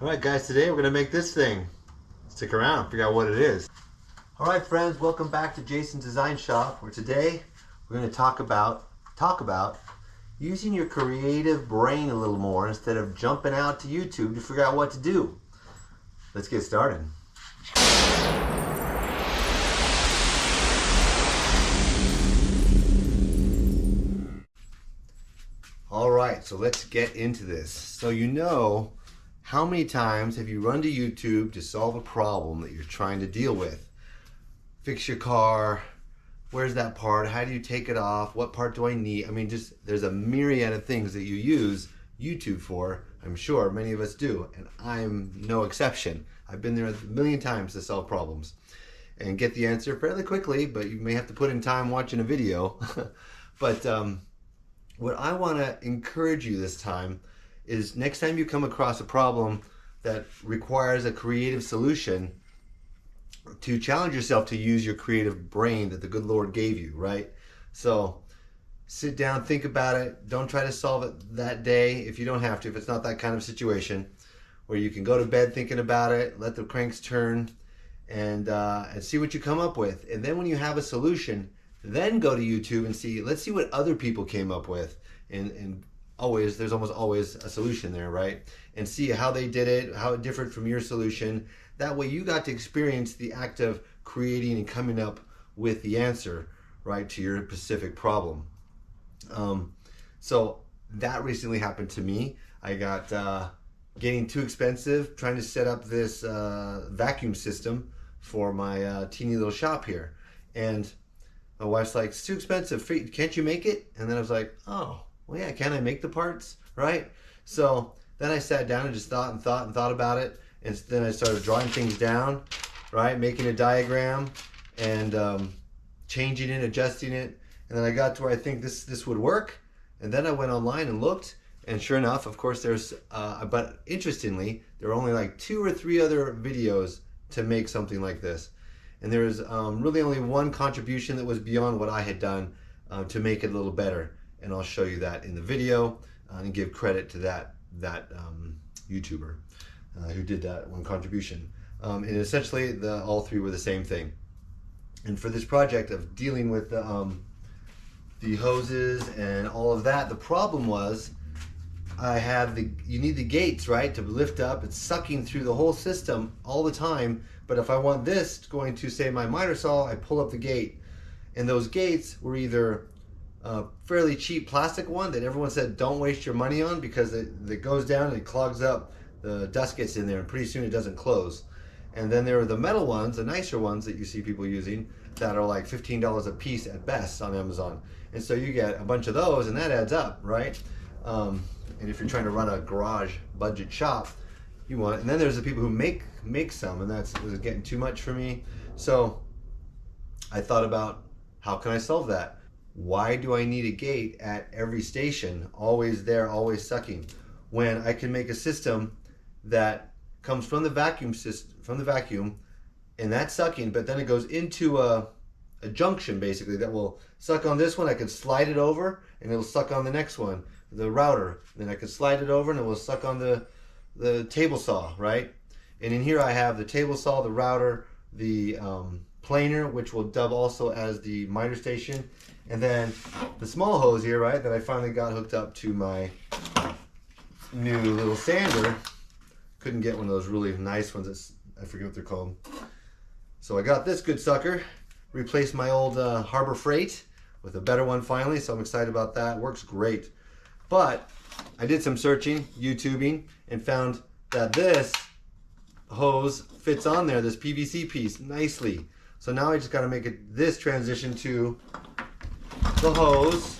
Alright guys, today we're going to make this thing. Stick around, figure out what it is. Alright friends, welcome back to Jason's Design Shop, where today we're going to talk about using your creative brain a little more instead of jumping out to YouTube to figure out what to do. Let's get started. Alright, so let's get into this. So how many times have you run to YouTube to solve a problem that you're trying to deal with? Fix your car, where's that part, how do you take it off, what part do I need? I mean, there's a myriad of things that you use YouTube for. I'm sure many of us do, and I'm no exception. I've been there a million times to solve problems and get the answer fairly quickly, but you may have to put in time watching a video. But what I want to encourage you this time is next time you come across a problem that requires a creative solution, to challenge yourself to use your creative brain that the good Lord gave you, right? So sit down, think about it. Don't try to solve it that day if you don't have to, if it's not that kind of situation, where you can go to bed thinking about it, let the cranks turn, and see what you come up with. And then when you have a solution, then go to YouTube and let's see what other people came up with. And there's almost always a solution there, right? And see how they did it, how it differed from your solution. That way you got to experience the act of creating and coming up with the answer, right, to your specific problem. So that recently happened to me. I got getting too expensive trying to set up this vacuum system for my teeny little shop here. And my wife's like, it's too expensive, can't you make it? And then I was like, oh, well, yeah, can I make the parts, right? So then I sat down and just thought about it. And then I started drawing things down, right? Making a diagram and changing it, adjusting it. And then I got to where I think this would work. And then I went online and looked. And sure enough, of course, but interestingly, there are only like 2 or 3 other videos to make something like this. And there was really only one contribution that was beyond what I had done to make it a little better. And I'll show you that in the video and give credit to that YouTuber who did that one contribution. And essentially, all 3 were the same thing. And for this project of dealing with the hoses and all of that, the problem was you need the gates, right, to lift up. It's sucking through the whole system all the time. But if I want this going to, say, my miter saw, I pull up the gate. And those gates were either a fairly cheap plastic one that everyone said don't waste your money on because it goes down and it clogs up, the dust gets in there and pretty soon it doesn't close. And then there are the metal ones, the nicer ones that you see people using, that are like $15 a piece at best on Amazon. And so you get a bunch of those and that adds up, right? And if you're trying to run a garage budget shop, and then there's the people who make some, and that was getting too much for me. So I thought about, how can I solve that? Why do I need a gate at every station, always there, always sucking, when I can make a system that comes from the vacuum, and that's sucking, but then it goes into a junction basically that will suck on this one. I can slide it over and it'll suck on the next one, the router. Then I can slide it over and it will suck on the table saw, right? And in here I have the table saw, the router, the planer, which will dub also as the miter station, and then the small hose here, right, that I finally got hooked up to my new little sander. Couldn't get one of those really nice ones, I forget what they're called. So I got this good sucker, replaced my old Harbor Freight with a better one finally, so I'm excited about that. Works great. But I did some searching, YouTubing, and found that this hose fits on there, this PVC piece, nicely. So now I just got to make this transition to the hose,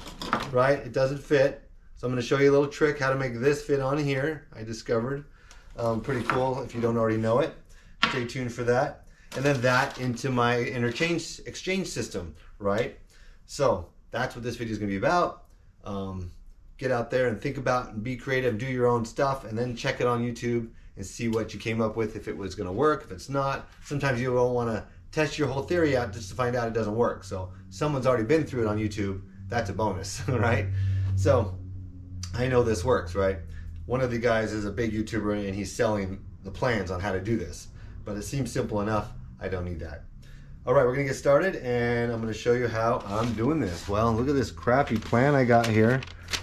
right? It doesn't fit. So I'm going to show you a little trick how to make this fit on here. I discovered. Pretty cool if you don't already know it. Stay tuned for that. And then that into my exchange system, right? So that's what this video is going to be about. Get out there and think about and be creative, do your own stuff, and then check it on YouTube and see what you came up with, if it was going to work, if it's not. Sometimes you don't want to test your whole theory out just to find out it doesn't work. So someone's already been through it on YouTube. That's a bonus, right? So I know this works, right? One of the guys is a big YouTuber and he's selling the plans on how to do this. But it seems simple enough, I don't need that. All right, we're gonna get started and I'm gonna show you how I'm doing this. Well, look at this crappy plan I got here.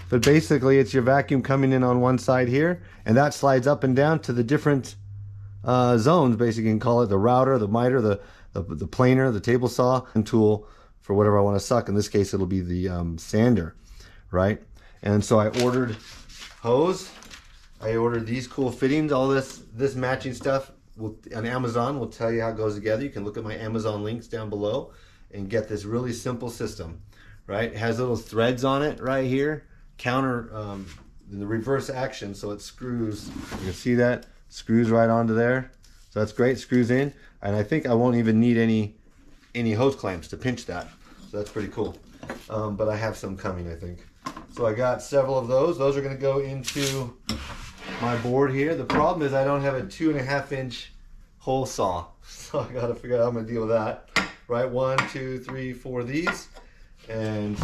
But basically it's your vacuum coming in on one side here, and that slides up and down to the different zones. Basically you can call it the router, the miter, the planer, the table saw, and tool for whatever I wanna suck. In this case, it'll be the sander, right? And so I ordered hose. I ordered these cool fittings, all this matching stuff on Amazon will tell you how it goes together. You can look at my Amazon links down below and get this really simple system, right? It has little threads on it right here, counter the reverse action, so it screws. You can see that screws right onto there. So that's great, screws in, and I think I won't even need any hose clamps to pinch that. So that's pretty cool. But I have some coming, I think. So I got several of those. Those are going to go into my board here. The problem is I don't have a 2.5 inch hole saw, so I got to figure out how I'm going to deal with that. Right, 1, 2, 3, 4 of these, and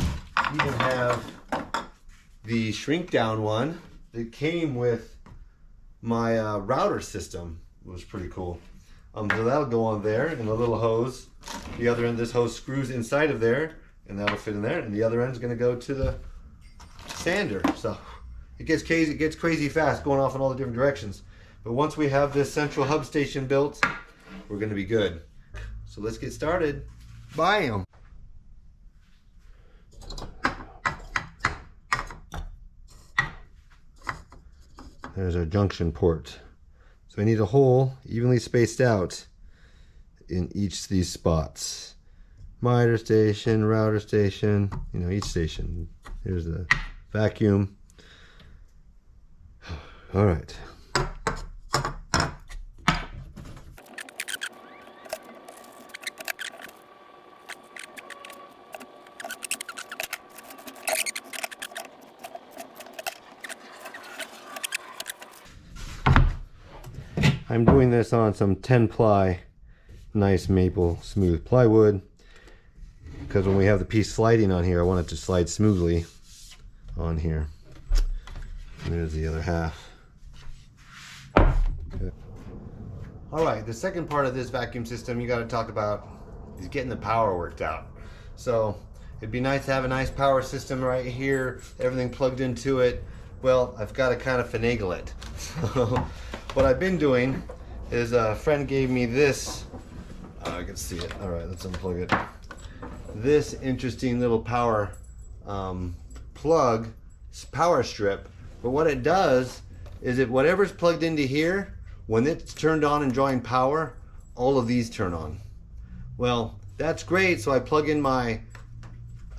even have the shrink down one that came with my router system. It was pretty cool. So that'll go on there, and a little hose. The other end of this hose screws inside of there, and that'll fit in there. And the other end is going to go to the sander. So it gets crazy fast, going off in all the different directions. But once we have this central hub station built, we're going to be good. So let's get started. Bam! There's our junction port. So I need a hole evenly spaced out in each of these spots. Miter station, router station, you know, each station. Here's the vacuum. All right. I'm doing this on some 10 ply nice maple smooth plywood, because when we have the piece sliding on here, I want it to slide smoothly on here. And there's the other half. Okay. All right, the second part of this vacuum system you got to talk about is getting the power worked out. So it'd be nice to have a nice power system right here, everything plugged into it. Well, I've got to kind of finagle it. So what I've been doing is a friend gave me this. I can see it. All right, let's unplug it. This interesting little power plug, power strip. But what it does is that whatever's plugged into here, when it's turned on and drawing power, all of these turn on. Well, that's great. So I plug in my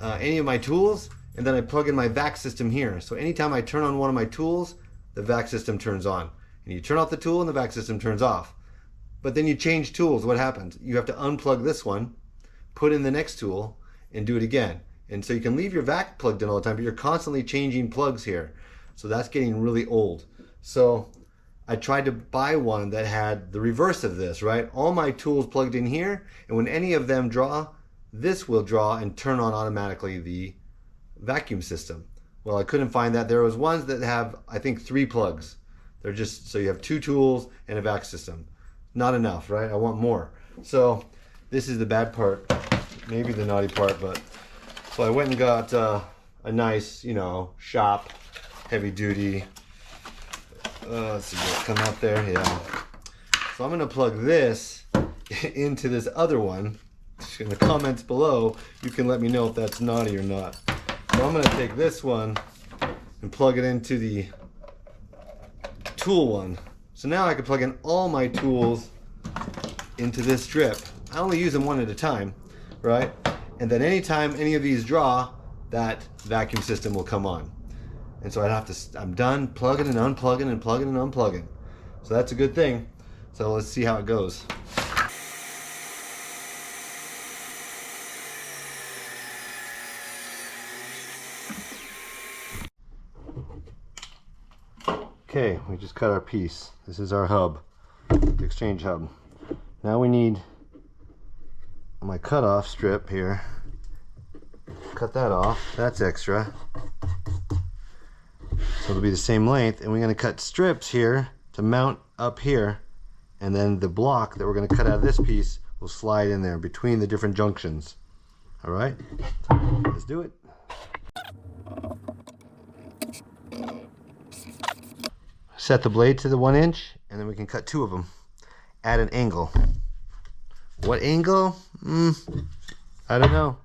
any of my tools, and then I plug in my vac system here. So anytime I turn on one of my tools, the vac system turns on. And you turn off the tool and the vac system turns off. But then you change tools, what happens? You have to unplug this one, put in the next tool, and do it again. And so you can leave your vac plugged in all the time, but you're constantly changing plugs here. So that's getting really old. So I tried to buy one that had the reverse of this, right? All my tools plugged in here, and when any of them draw, this will draw and turn on automatically the vacuum system. Well, I couldn't find that. There was ones that have, I think, 3 plugs. They're just, so you have 2 tools and a vac system. Not enough, right? I want more. So this is the bad part, maybe the naughty part, but so I went and got a nice, you know, shop, heavy duty. Let's see what's come out there. Yeah. So I'm gonna plug this into this other one. In the comments below, you can let me know if that's naughty or not. So I'm gonna take this one and plug it into the tool one. So now I can plug in all my tools into this strip. I only use them one at a time, right? And then anytime any of these draw, that vacuum system will come on. And so I'd have to, I'm done plugging and unplugging and plugging and unplugging. So that's a good thing. So let's see how it goes. Okay, we just cut our piece. This is our hub, the exchange hub. Now we need my cutoff strip here. Cut that off, that's extra. So it'll be the same length, and we're gonna cut strips here to mount up here and then the block that we're going to cut out of this piece will slide in there between the different junctions. All right, let's do it. Set the blade to the 1 inch, and then we can cut 2 of them at an angle. What angle? I don't know.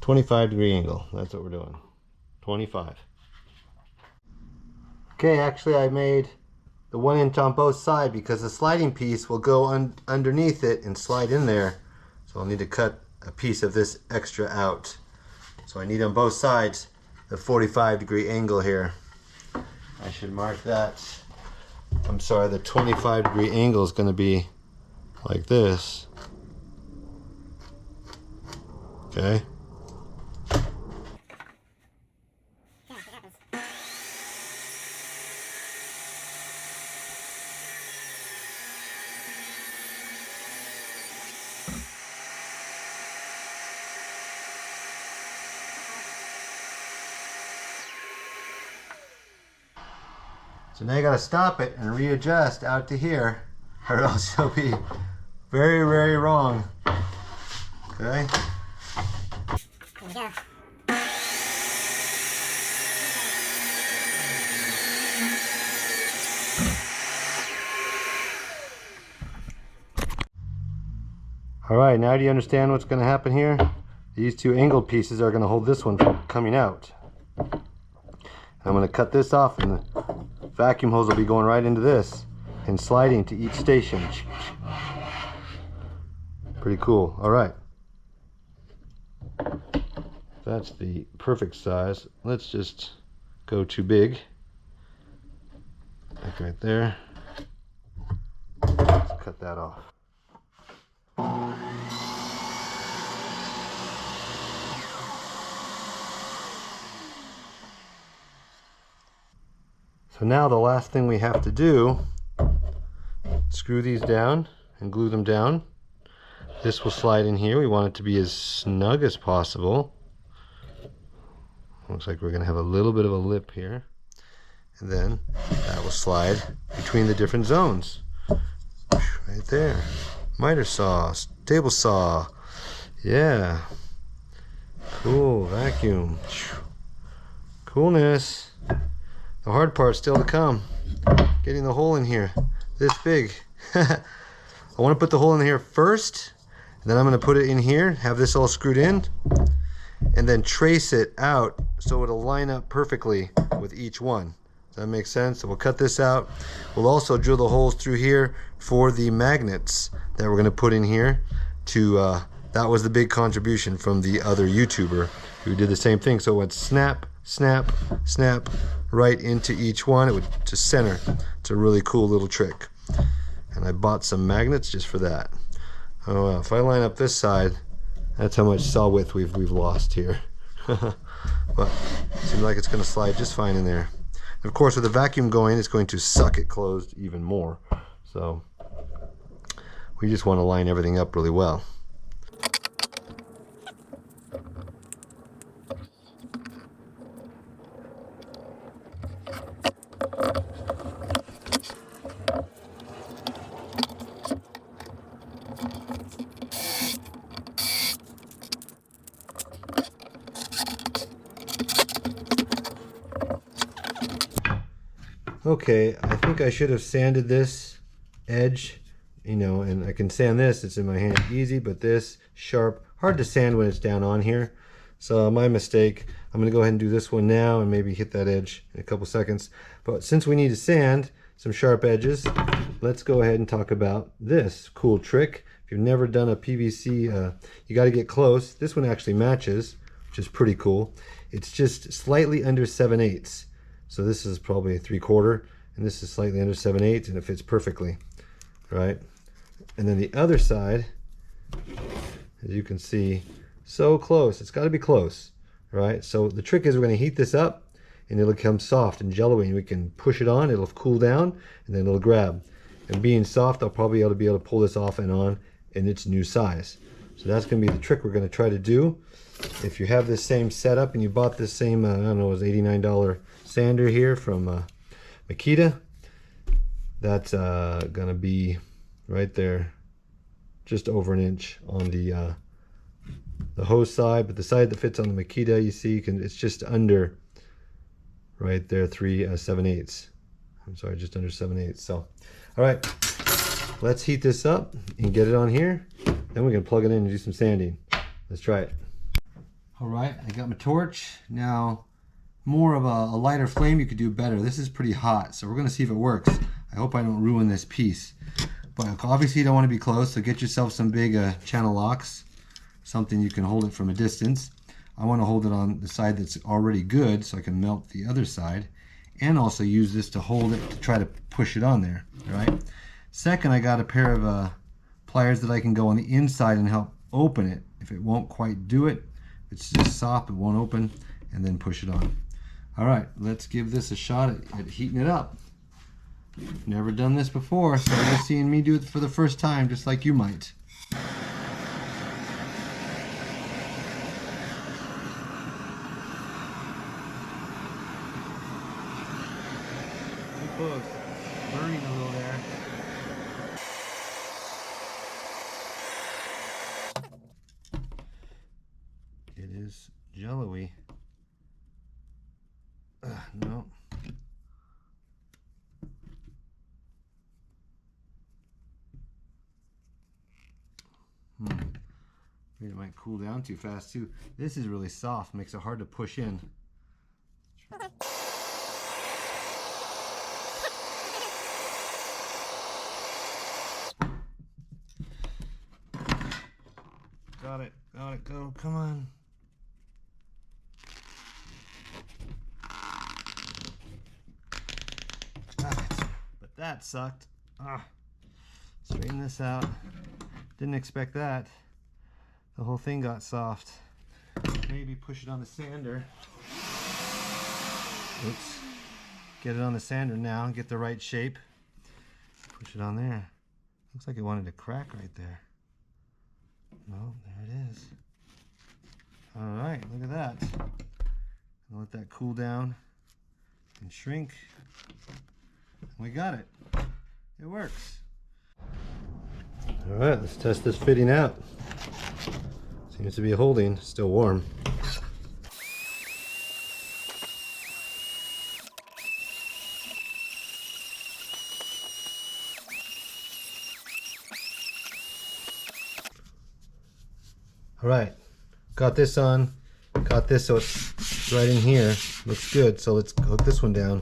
25-degree angle. That's what we're doing. 25. Okay, actually I made the 1 inch on both sides because the sliding piece will go underneath it and slide in there. So I'll need to cut a piece of this extra out. So I need on both sides the 45-degree angle here. I should mark that. I'm sorry, the 25-degree angle is going to be like this. Okay. So now you got to stop it and readjust out to here, or else you'll be very, very wrong. Okay? There we go. All right, now do you understand what's going to happen here? These 2 angled pieces are going to hold this one from coming out. I'm going to cut this off, and the vacuum hose will be going right into this and sliding to each station. Pretty cool. All right. That's the perfect size. Let's just go too big. Like right there. Let's cut that off. So now the last thing we have to do, screw these down and glue them down. This will slide in here. We want it to be as snug as possible. Looks like we're going to have a little bit of a lip here. And then that will slide between the different zones. Right there. Miter saw, table saw. Yeah. Cool, vacuum. Coolness. The hard part's still to come. Getting the hole in here, this big. I want to put the hole in here first, and then I'm going to put it in here, have this all screwed in, and then trace it out so it'll line up perfectly with each one. Does that make sense? So we'll cut this out. We'll also drill the holes through here for the magnets that we're going to put in here. That was the big contribution from the other YouTuber who did the same thing. So it went snap, snap, snap right into each one. It would just center. It's a really cool little trick. And I bought some magnets just for that. Oh well, if I line up this side, that's how much saw width we've lost here. But it seems like it's going to slide just fine in there. And of course, with the vacuum going, it's going to suck it closed even more. So we just want to line everything up really well. Okay, I think I should have sanded this edge, you know, and I can sand this, it's in my hand easy, but this sharp, hard to sand when it's down on here. So my mistake. I'm going to go ahead and do this one now and maybe hit that edge in a couple seconds. But since we need to sand some sharp edges, let's go ahead and talk about this cool trick. If you've never done a PVC, you got to get close. This one actually matches, which is pretty cool. It's just slightly under 7/8. So this is probably a 3/4, and this is slightly under 7/8, and it fits perfectly, right? And then the other side, as you can see, so close. It's got to be close, right? So the trick is we're going to heat this up, and it'll become soft and jello-y, and we can push it on. It'll cool down, and then it'll grab. And being soft, I'll probably be able to pull this off and on in its new size. So that's going to be the trick we're going to try to do. If you have this same setup and you bought this same, I don't know, it was $89 sander here from Makita, that's going to be right there, just over an inch on the hose side, but the side that fits on the Makita, you see, it's just under right there, 3/7/8. I'm sorry, just under 7/8. So, all right, let's heat this up and get it on here. Then we can plug it in and do some sanding. Let's try it. All right, I got my torch. Now, more of a lighter flame, you could do better. This is pretty hot, so we're gonna see if it works. I hope I don't ruin this piece. But obviously you don't want to be close, so get yourself some big channel locks, something you can hold it from a distance. I want to hold it on the side that's already good so I can melt the other side, and also use this to hold it to try to push it on there. All right. Second, I got a pair of pliers that I can go on the inside and help open it. If it won't quite do it, it's just soft, it won't open, and then push it on. All right, let's give this a shot at heating it up. Never done this before, so you're seeing me do it for the first time, just like you might. Too close. Burning a little there. It is jello-y. No. Maybe it might cool down too fast too. This is really soft, makes it hard to push in. Got it, go, come on. But that sucked. Straighten this out. Didn't expect that. The whole thing got soft. Maybe push it on the sander. Oops. Get it on the sander now, get the right shape. Push it on there. Looks like it wanted to crack right there. No, there it is. All right, look at that. I'll let that cool down and shrink. We got it. It works. All right, let's test this fitting out. Seems to be holding, still warm. All right, got this on, got this so it's right in here. Looks good, so let's hook this one down.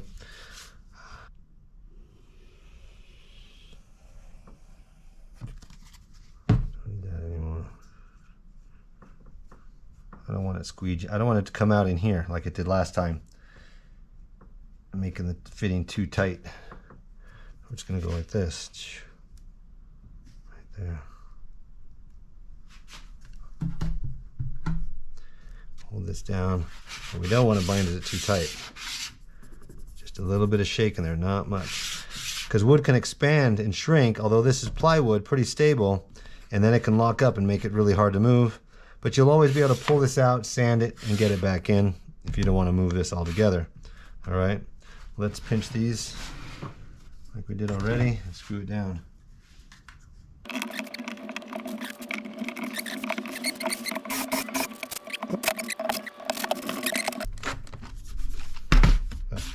I don't want it squeegee. I don't want it to come out in here like it did last time. I'm making the fitting too tight. I'm just gonna go like this. Right there. Hold this down. And we don't want to bind it too tight. Just a little bit of shake in there, not much. Because wood can expand and shrink, although this is plywood, pretty stable, and then it can lock up and make it really hard to move. But you'll always be able to pull this out, sand it, and get it back in if you don't want to move this all together. All right, let's pinch these like we did already and screw it down.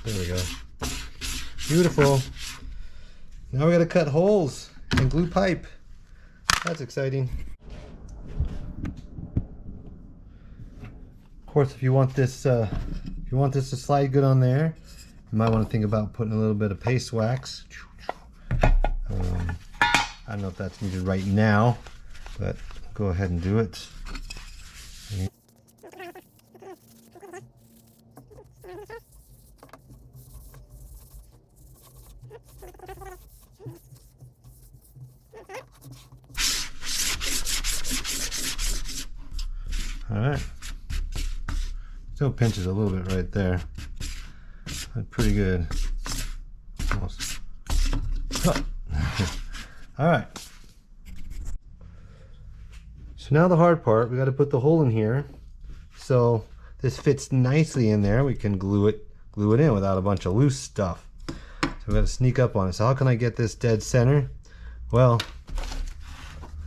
There we go. Beautiful. Now we got to cut holes and glue pipe. That's exciting. Of course, if you want this to slide good on there, you might want to think about putting a little bit of paste wax. I don't know if that's needed right now, but go ahead and do it. All right. Still pinches a little bit right there. That's pretty good. Almost. All right. So now the hard part, we got to put the hole in here. So this fits nicely in there. We can glue it in without a bunch of loose stuff. So we got to sneak up on it. So how can I get this dead center? Well,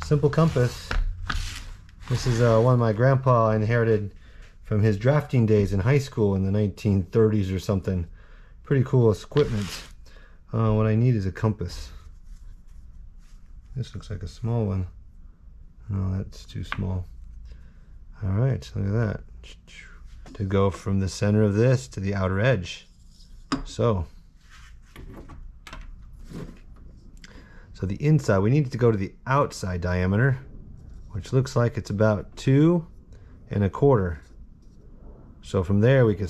simple compass. This is one my grandpa inherited from his drafting days in high school in the 1930s or something. Pretty cool equipment. What I need is a compass. This looks like a small one. No, that's too small. Alright, look at that. To go from the center of this to the outer edge. So the inside, we need to go to the outside diameter, which looks like it's about 2 1/4. So from there we can,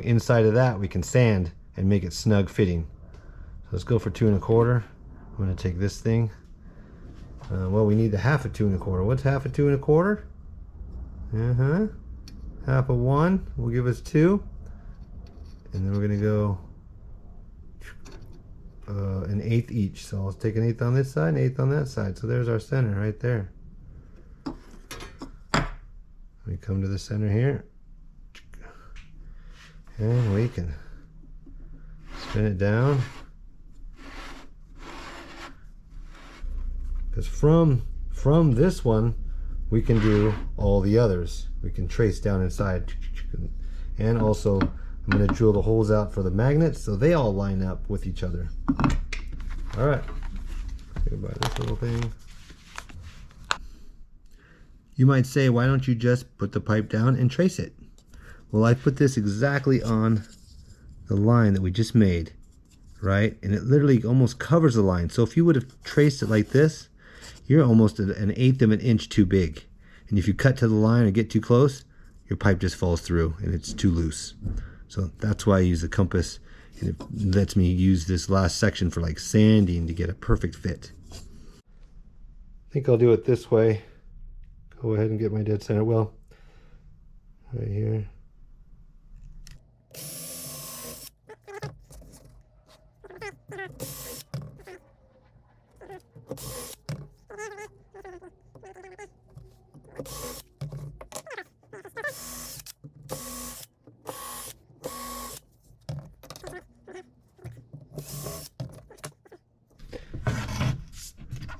inside of that we can sand and make it snug fitting. So let's go for 2 1/4. I'm going to take this thing. Well, we need the half of 2 1/4. What's half of 2 1/4? Half of 1 will give us 2. And then we're going to go 1/8 each. So I'll take 1/8 on this side, 1/8 on that side. So there's our center right there. We come to the center here. And we can spin it down. Because from this one, we can do all the others. We can trace down inside. And also, I'm going to drill the holes out for the magnets so they all line up with each other. Alright. Say goodbye to this little thing. You might say, why don't you just put the pipe down and trace it? Well, I put this exactly on the line that we just made, right? And it literally almost covers the line. So if you would have traced it like this, you're almost 1/8 of an inch too big. And if you cut to the line or get too close, your pipe just falls through and it's too loose. So that's why I use the compass, and it lets me use this last section for like sanding to get a perfect fit. I think I'll do it this way. Go ahead and get my dead center. Well, right here.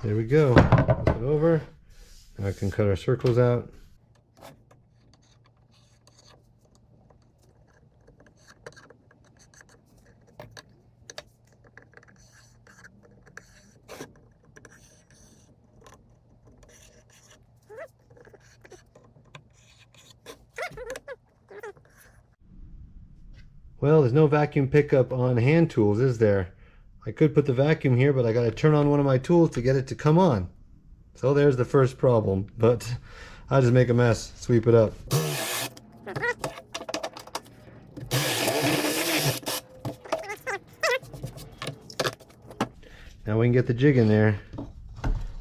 There we go. Flip it over. Now I can cut our circles out. Well, there's no vacuum pickup on hand tools, is there? I could put the vacuum here, but I got to turn on one of my tools to get it to come on. So there's the first problem, but I'll just make a mess, sweep it up. Now we can get the jig in there,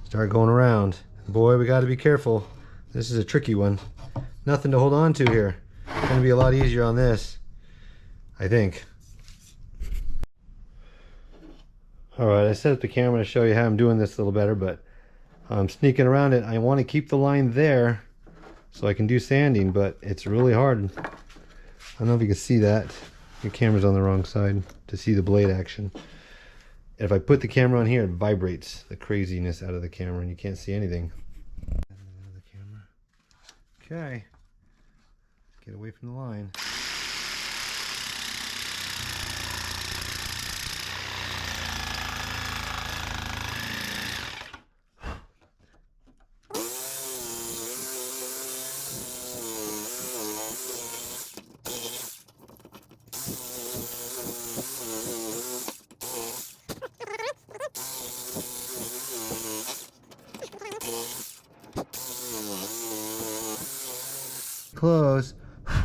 start going around. Boy, we got to be careful. This is a tricky one. Nothing to hold on to here. It's going to be a lot easier on this, I think. Alright, I set up the camera to show you how I'm doing this a little better, but I'm sneaking around it. I want to keep the line there so I can do sanding, but it's really hard. I don't know if you can see that. Your camera's on the wrong side to see the blade action. If I put the camera on here, it vibrates the craziness out of the camera and you can't see anything. Okay, get away from the line. Close.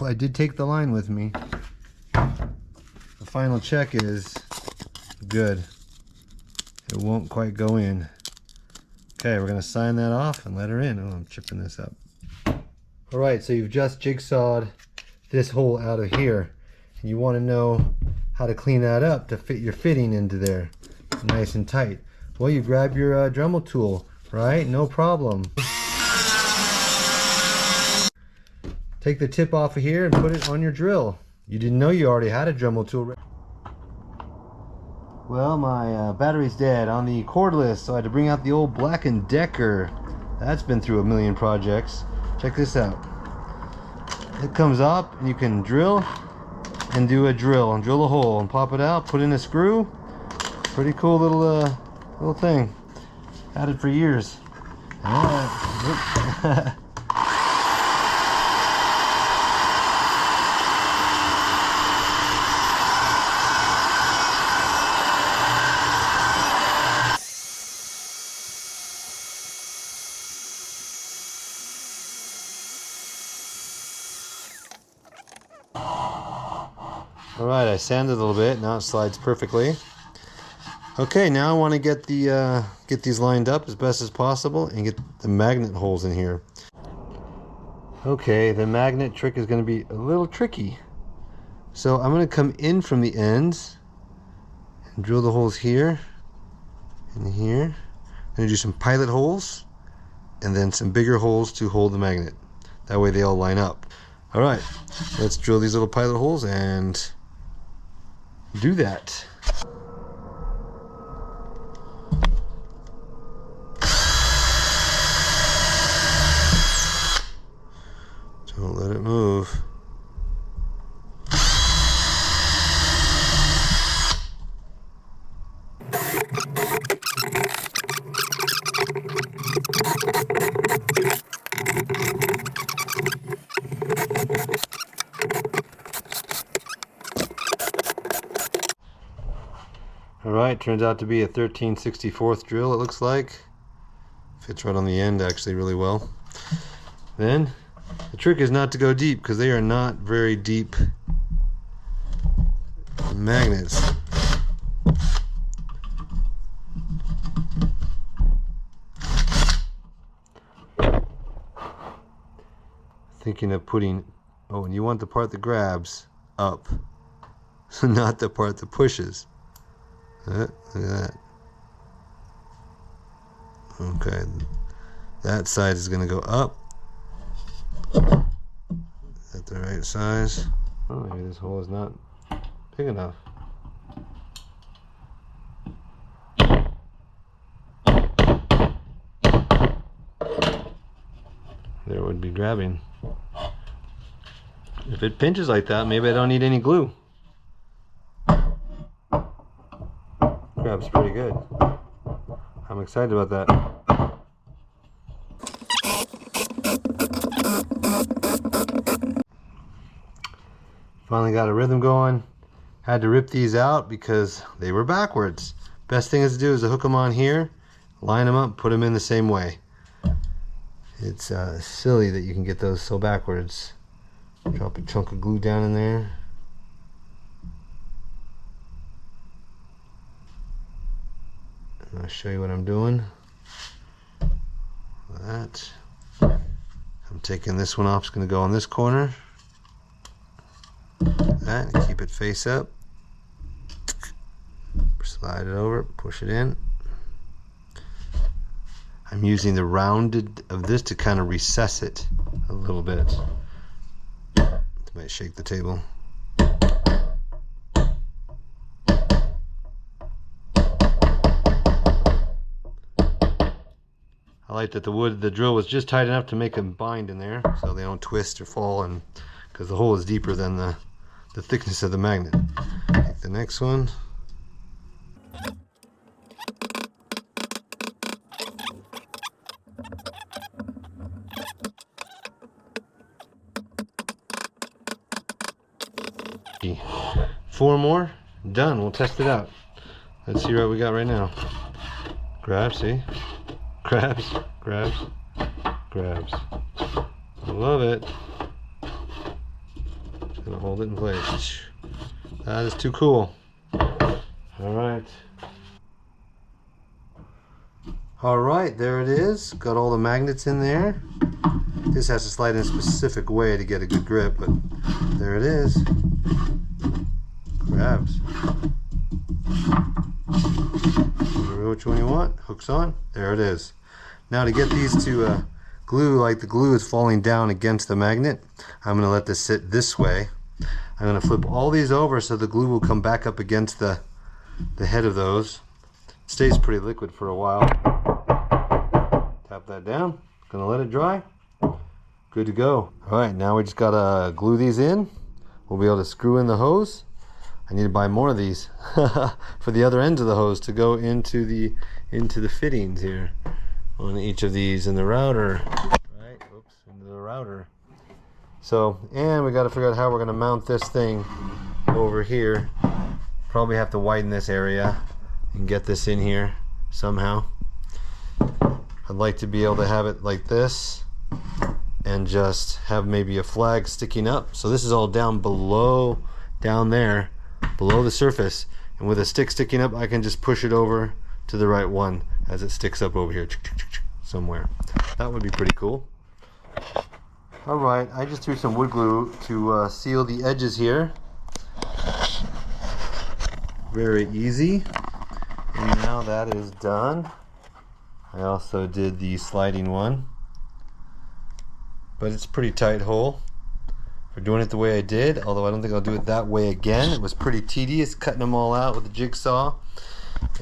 I did take the line with me. The final check is good. It won't quite go in. Okay, we're gonna sign that off and let her in. Oh, I'm chipping this up. Alright, so you've just jigsawed this hole out of here. And you want to know how to clean that up to fit your fitting into there nice and tight. Well, you grab your Dremel tool, right? No problem. take the tip off of here and put it on your drill. You didn't know you already had a Dremel tool. Well, my battery's dead on the cordless, so I had to bring out the old Black & Decker. That's been through a million projects. Check this out. It comes up and you can drill and do a drill and drill a hole and pop it out, put in a screw. Pretty cool little thing. Had it for years. Alright, I sanded a little bit, now it slides perfectly. Okay, now I want to get these lined up as best as possible and get the magnet holes in here. Okay, the magnet trick is going to be a little tricky. So I'm going to come in from the ends and drill the holes here and here. I'm going to do some pilot holes and then some bigger holes to hold the magnet. That way they all line up. Alright, let's drill these little pilot holes and do that. Don't let it move. Alright, turns out to be a 13/64 drill, it looks like. Fits right on the end actually really well. Then the trick is not to go deep because they are not very deep magnets. Thinking of putting, oh, and you want the part that grabs up, so not the part that pushes. Look at that. Okay, that side is going to go up. Is that the right size? Oh, maybe this hole is not big enough. There it would be grabbing. If it pinches like that, maybe I don't need any glue. Grabs pretty good. I'm excited about that. Finally got a rhythm going. Had to rip these out because they were backwards. Best thing is to do is to hook them on here, line them up, put them in the same way. It's silly that you can get those so backwards. Drop a chunk of glue down in there. And I'll show you what I'm doing. That. I'm taking this one off. It's going to go on this corner. That, and keep it face up. Slide it over, push it in. I'm using the rounded of this to kind of recess it a little bit. It might shake the table. I like that the drill was just tight enough to make them bind in there so they don't twist or fall, and because the hole is deeper than the thickness of the magnet. Take the next one. Four more, done. We'll test it out. Let's see what we got right now. Grab, see? Grabs, grabs, grabs. I love it. Gonna hold it in place. That is too cool. Alright. Alright, there it is. Got all the magnets in there. This has to slide in a specific way to get a good grip, but there it is. Grabs. Which one you want? Hooks on. There it is. Now to get these to glue, like the glue is falling down against the magnet, I'm going to let this sit this way. I'm going to flip all these over so the glue will come back up against the head of those. It stays pretty liquid for a while. Tap that down. Gonna let it dry. Good to go. Alright, now we just gotta glue these in. We'll be able to screw in the hose. I need to buy more of these for the other ends of the hose to go into the fittings here on each of these in the router. Right, oops, into the router. So, and we got to figure out how we're going to mount this thing over here. Probably have to widen this area and get this in here somehow. I'd like to be able to have it like this and just have maybe a flag sticking up. So this is all down below, down there, below the surface. And with a stick sticking up, I can just push it over to the right one as it sticks up over here somewhere. That would be pretty cool. Alright, I just threw some wood glue to seal the edges here. Very easy. And now that is done. I also did the sliding one. But it's a pretty tight hole for doing it the way I did, although I don't think I'll do it that way again. It was pretty tedious cutting them all out with the jigsaw.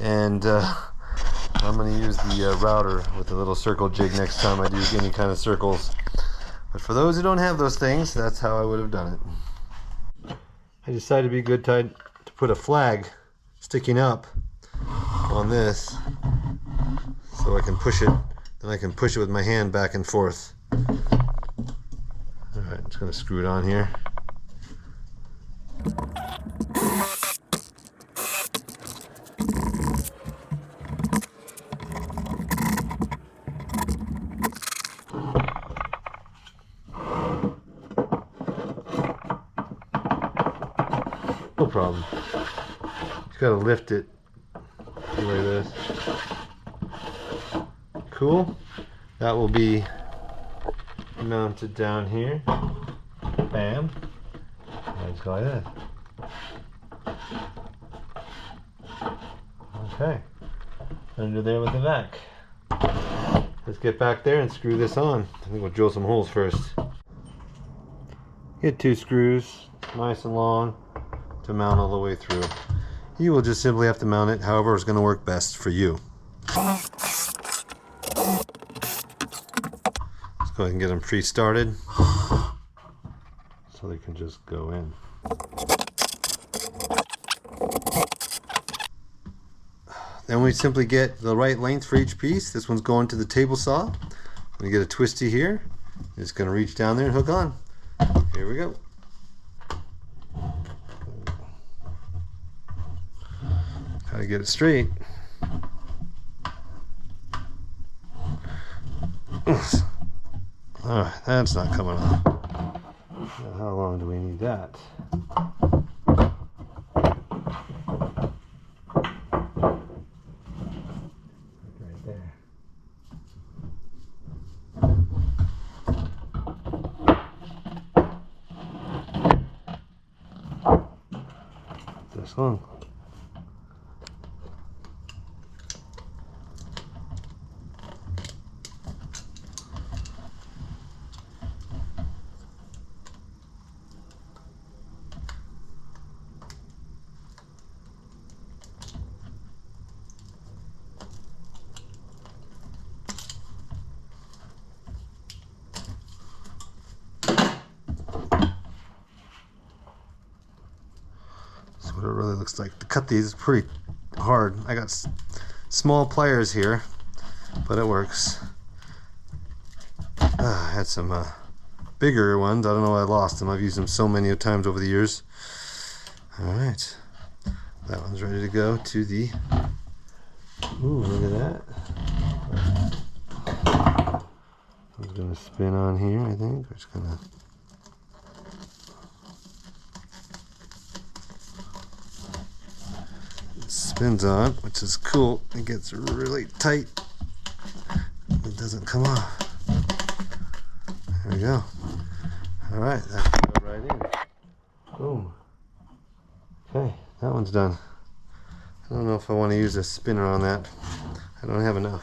And I'm going to use the router with the little circle jig next time I do any kind of circles. But for those who don't have those things, that's how I would have done it. I decided to be good to put a flag sticking up on this so I can push it. Then I can push it with my hand back and forth. Alright, I'm just going to screw it on here. No problem. Just gotta lift it like this. Cool. That will be mounted down here. Bam. And just go like that. Okay. Under there with the vac. Let's get back there and screw this on. I think we'll drill some holes first. Get 2 screws, nice and long, to mount all the way through. You will just simply have to mount it however is going to work best for you. Let's go ahead and get them pre-started so they can just go in. Then we simply get the right length for each piece. This one's going to the table saw. I'm going to get a twisty here. It's going to reach down there and hook on. Here we go. Gotta get it straight. Alright, that's not coming off. Now, how long do we need that? Right there. This long. What it really looks like. To cut these is pretty hard. I got small pliers here, but it works. I had some bigger ones. I don't know why I lost them. I've used them so many times over the years. Alright. That one's ready to go to the... Ooh, look at that. It's going to spin on here, I think. We're just going to... Spins on, which is cool. It gets really tight. It doesn't come off. There we go. Alright, that can go right in. Boom. Okay, that one's done. I don't know if I want to use a spinner on that. I don't have enough.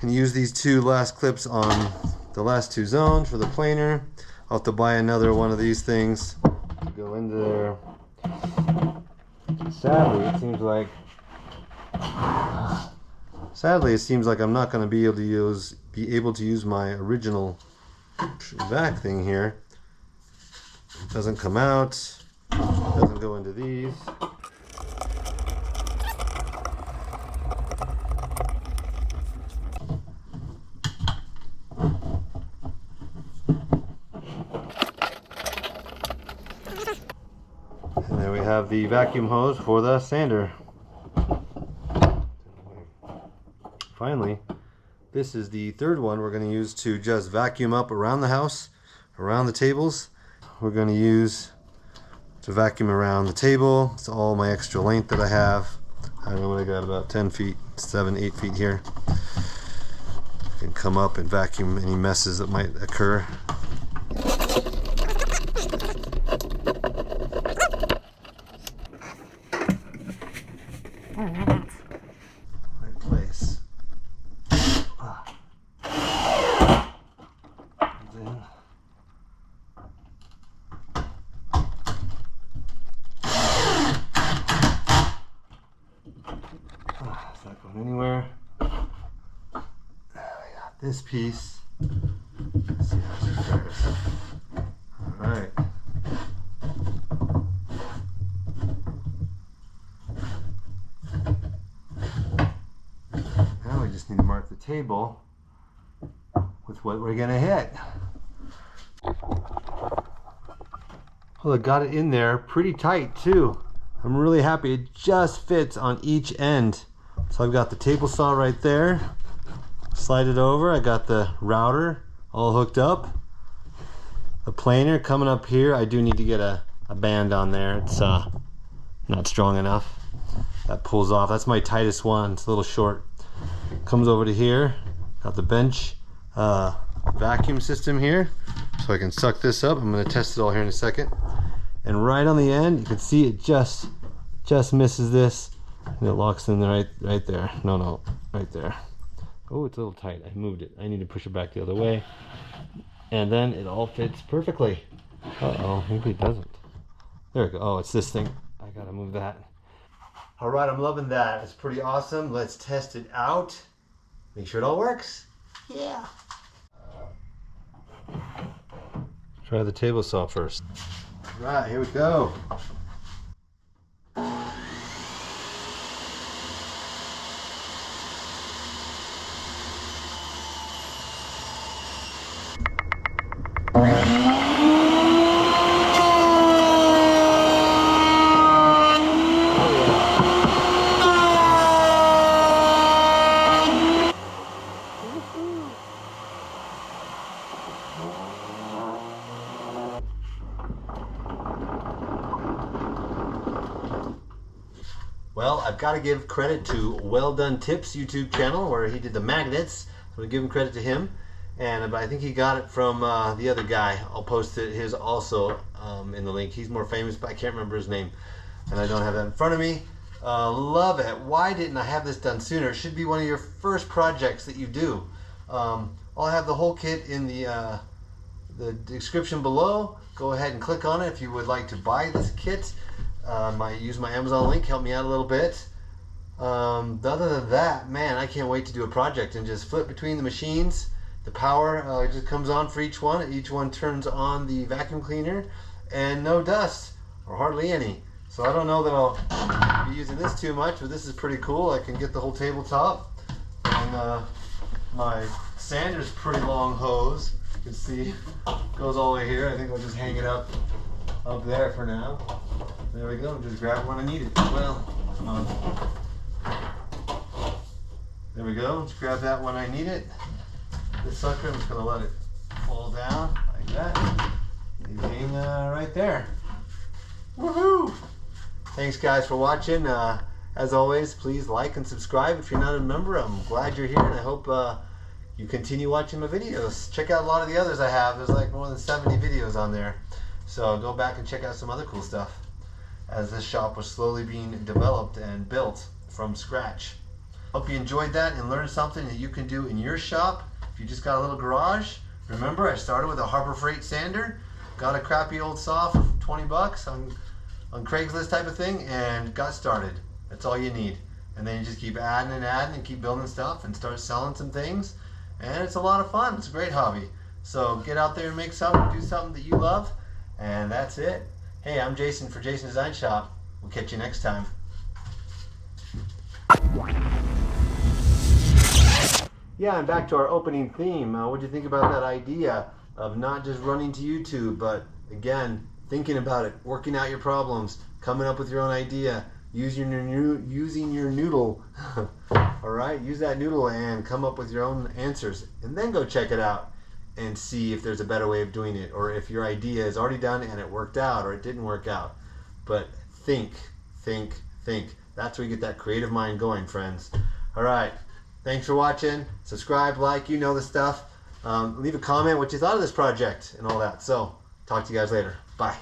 and use these two last clips on the last two zones for the planer. I'll have to buy another one of these things to go into there. Sadly, it seems like I'm not going to be able to use my original vac thing here. It doesn't come out. Doesn't go into these. And there we have the vacuum hose for the sander. Finally, this is the third one we're going to use to just vacuum up around the house, around the tables. We're going to use to vacuum around the table. It's all my extra length that I have. I don't know what I got, about 10 feet, 7, 8 feet here. I can come up and vacuum any messes that might occur. Right place. It's not going anywhere. This piece. Let's see how she fares. Alright. Now we just need to mark the table with what we're going to hit. Well, I got it in there pretty tight too. I'm really happy. It just fits on each end. So I've got the table saw right there. Slide it over. I got the router all hooked up. The planer coming up here. I do need to get a band on there. It's not strong enough. That pulls off. That's my tightest one. It's a little short. Comes over to here. Got the bench vacuum system here. So I can suck this up. I'm going to test it all here in a second. And right on the end, you can see it just misses this. And it locks in right there. No, right there. Oh, it's a little tight. I moved it. I need to push it back the other way. And then it all fits perfectly. Uh-oh, maybe it doesn't. There we go. Oh, it's this thing. I gotta move that. All right, I'm loving that. It's pretty awesome. Let's test it out. Make sure it all works. Yeah. Try the table saw first. All right, here we go. Well, I've got to give credit to Well Done Tips YouTube channel where he did the magnets. So I give him credit to him. But I think he got it from the other guy. I'll post his also in the link. He's more famous, but I can't remember his name. And I don't have that in front of me. Love it. Why didn't I have this done sooner? It should be one of your first projects that you do. I'll have the whole kit in the description below. Go ahead and click on it if you would like to buy this kit. Use my Amazon link, help me out a little bit. Other than that, man, I can't wait to do a project and just flip between the machines. The power just comes on for each one. Each one turns on the vacuum cleaner, and no dust, or hardly any. So I don't know that I'll be using this too much, but this is pretty cool. I can get the whole tabletop. And my sander's pretty long hose. You can see goes all the way here. I think I'll just hang it up there for now. There we go. Just grab it when I need it. Well, come on. There we go. Just grab that when I need it. This sucker, I'm just going to let it fall down like that. Leave it hang right there. Woohoo! Thanks guys for watching. As always, please like and subscribe if you're not a member. I'm glad you're here, and I hope you continue watching my videos. Check out a lot of the others I have. There's like more than 70 videos on there. So go back and check out some other cool stuff as this shop was slowly being developed and built from scratch. Hope you enjoyed that and learned something that you can do in your shop. If you just got a little garage, remember I started with a Harbor Freight sander, got a crappy old saw for 20 bucks on Craigslist type of thing, and got started. That's all you need. And then you just keep adding and keep building stuff and start selling some things. And it's a lot of fun. It's a great hobby. So get out there and make something, do something that you love. And that's it. Hey, I'm Jason for Jason Design Shop. We'll catch you next time. Yeah, and back to our opening theme. What do you think about that idea of not just running to YouTube, but again, thinking about it, working out your problems, coming up with your own idea, using your noodle. All right, use that noodle and come up with your own answers, and then go check it out and see if there's a better way of doing it, or if your idea is already done and it worked out or it didn't work out. But think. That's where you get that creative mind going, friends. All right, thanks for watching. Subscribe, like, you know the stuff. Leave a comment what you thought of this project and all that. So talk to you guys later. Bye.